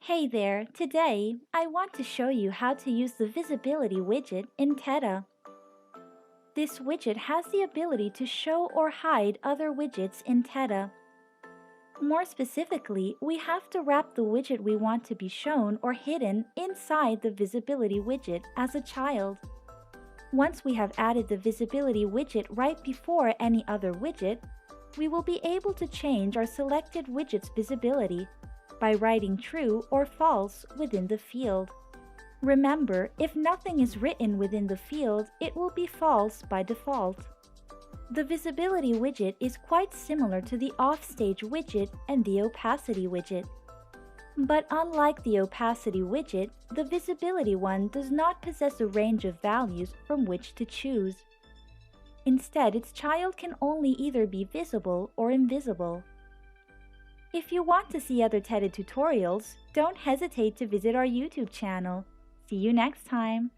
Hey there, today I want to show you how to use the visibility widget in Teta. This widget has the ability to show or hide other widgets in Teta. More specifically, we have to wrap the widget we want to be shown or hidden inside the visibility widget as a child. Once we have added the visibility widget right before any other widget, we will be able to change our selected widget's visibility by writing true or false within the field. Remember, if nothing is written within the field, it will be false by default. The visibility widget is quite similar to the offstage widget and the opacity widget. But unlike the opacity widget, the visibility one does not possess a range of values from which to choose. Instead, its child can only either be visible or invisible. If you want to see other Teta tutorials, don't hesitate to visit our YouTube channel. See you next time!